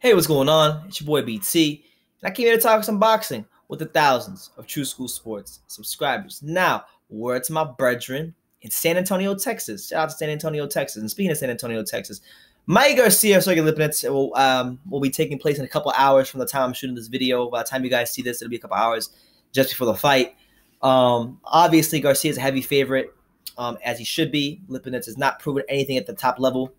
Hey, what's going on? It's your boy BT, and I came here to talk some boxing with the thousands of True School Sports subscribers. Now, word to my brethren in San Antonio, Texas. Shout out to San Antonio, Texas. And speaking of San Antonio, Texas, MIKEY GARCIA, Sergey Lipinets will be taking place in a couple hours from the time I'm shooting this video. By the time you guys see this, it'll be a couple hours just before the fight. Obviously, Garcia is a heavy favorite, as he should be. Lipinets has not proven anything at the top level.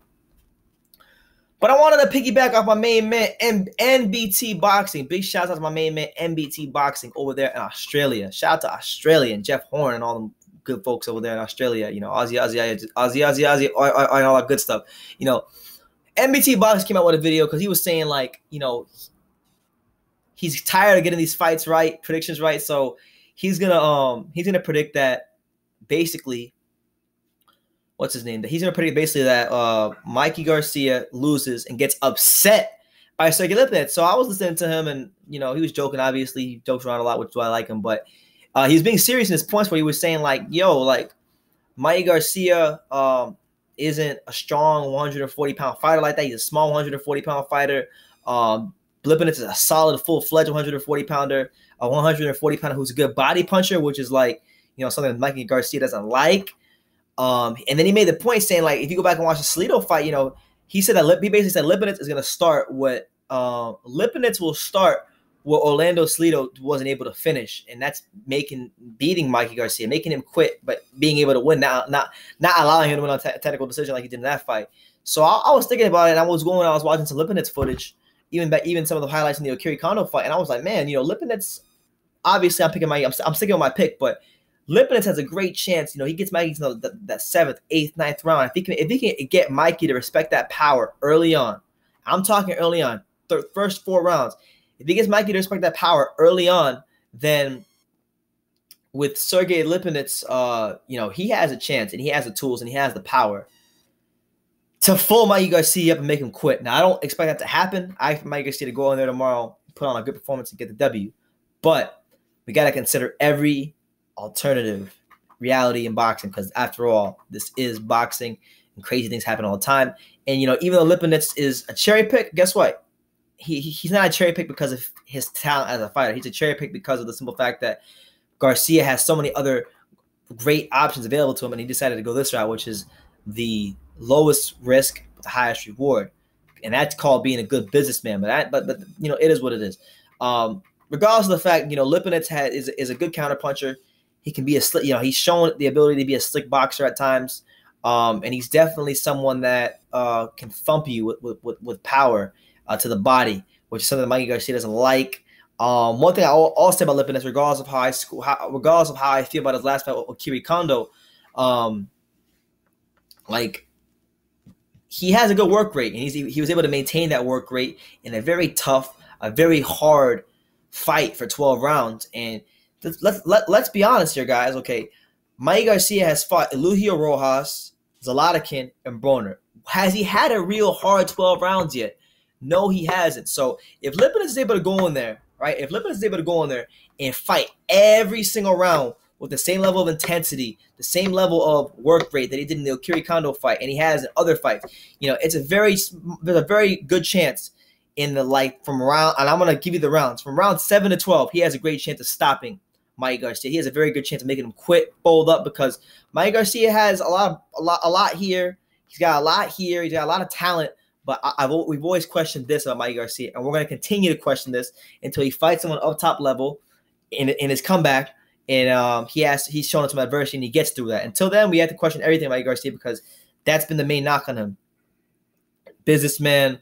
But I wanted to piggyback off my main man, NBT Boxing. Big shout out to my main man, NBT Boxing, over there in Australia. Shout out to Australia and Jeff Horn and all them good folks over there in Australia. You know, Aussie, and all that good stuff. You know, NBT Boxing came out with a video because he was saying, like, you know, he's tired of getting these fights right, predictions right. So he's gonna predict that basically. What's his name? He's going to predict basically that MIKEY GARCIA loses and gets upset by Sergey Lipinets. So I was listening to him, and, you know, he was joking. Obviously, he jokes around a lot, which is why I like him. But he was being serious in his points where he was saying, like, yo, like, MIKEY GARCIA isn't a strong 140-pound fighter like that. He's a small 140-pound fighter. Lipinets is a solid, full-fledged 140-pounder, a 140-pounder who's a good body puncher, which is, like, you know, something that MIKEY GARCIA doesn't like. And then he made the point saying, like, if you go back and watch the Salido fight, you know, he said that he basically said Lipinets is going to start what Lipinets will start what Orlando Salido wasn't able to finish, and that's beating MIKEY GARCIA, making him quit, but being able to win, not allowing him to win on technical decision like he did in that fight. So I was thinking about it, and I was watching some Lipinets footage, even some of the highlights in the Akira Kondo fight, and I was like, man, you know, Lipinets. Obviously, I'm sticking with my pick, but Lipinets has a great chance. You know, he gets MIKEY to that 7th, 8th, 9th round. If he can get MIKEY to respect that power early on, I'm talking early on, first 4 rounds. If he gets MIKEY to respect that power early on, then with Sergey Lipinets, you know, he has a chance, and he has the tools, and he has the power to full MIKEY GARCIA up and make him quit. Now, I don't expect that to happen. I expect MIKEY GARCIA to go in there tomorrow, put on a good performance, and get the W. But we got to consider every alternative reality in boxing, because after all, this is boxing and crazy things happen all the time. And, you know, even though Lipinets is a cherry pick, guess what? He's not a cherry pick because of his talent as a fighter. He's a cherry pick because of the simple fact that Garcia has so many other great options available to him, and he decided to go this route, which is the lowest risk but the highest reward. And that's called being a good businessman. But you know, it is what it is. Regardless of the fact, you know, Lipinets is a good counterpuncher. He can be you know, he's shown the ability to be a slick boxer at times, and he's definitely someone that can thump you with power to the body, which is something that MIKEY GARCIA doesn't like. One thing I'll say about Lipinets, regardless of how I feel about his last fight with Akira Kondo, like, he has a good work rate, and he was able to maintain that work rate in a very tough, a very hard fight for 12 rounds. And let's be honest here, guys. Okay, MIKEY GARCIA has fought Eligio Rojas, Zlatikin, and Broner. Has he had a real hard 12 rounds yet? No, he hasn't. So if Lipinets is able to go in there, right? If Lipinets is able to go in there and fight every single round with the same level of intensity, the same level of work rate that he did in the Akira Kondo fight, and he has in other fights, you know, there's a very good chance in the, like, from round, and I'm gonna give you the rounds from round 7 to 12, he has a great chance of stopping MIKEY GARCIA. He has a very good chance of making him quit, fold up, because MIKEY GARCIA has a lot here. He's got a lot here. He's got a lot of talent. But we've always questioned this about MIKEY GARCIA, and we're going to continue to question this until he fights someone up top level in his comeback, and he's shown us some adversity and he gets through that. Until then, we have to question everything about MIKEY GARCIA, because that's been the main knock on him. Businessman,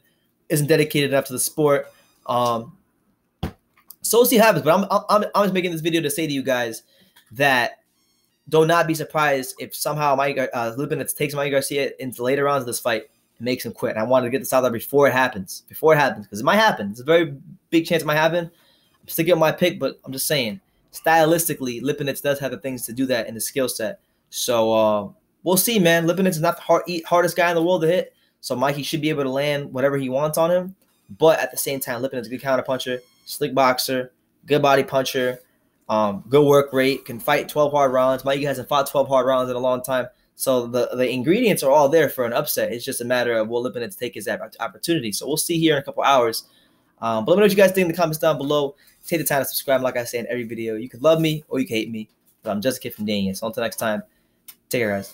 isn't dedicated enough to the sport. So we'll see what happens, but I'm just making this video to say to you guys that do not be surprised if somehow Lipinets takes MIKEY GARCIA into later rounds of this fight and makes him quit. And I wanted to get this out there before it happens, because it might happen. It's a very big chance it might happen. I'm sticking with my pick, but I'm just saying, stylistically, Lipinets does have the things to do that in the skill set. So we'll see, man. Lipinets is not the hardest guy in the world to hit, so MIKEY should be able to land whatever he wants on him. But at the same time, Lipinets is a good counterpuncher, slick boxer, good body puncher, good work rate, can fight 12 hard rounds. MIKEY hasn't fought 12 hard rounds in a long time. So the ingredients are all there for an upset. It's just a matter of will Lipinets take his opportunity. So we'll see here in a couple hours. But let me know what you guys think in the comments down below. Take the time to subscribe. Like I say in every video, you could love me or you can hate me. But I'm just a kid from Dania. So until next time, take care, guys.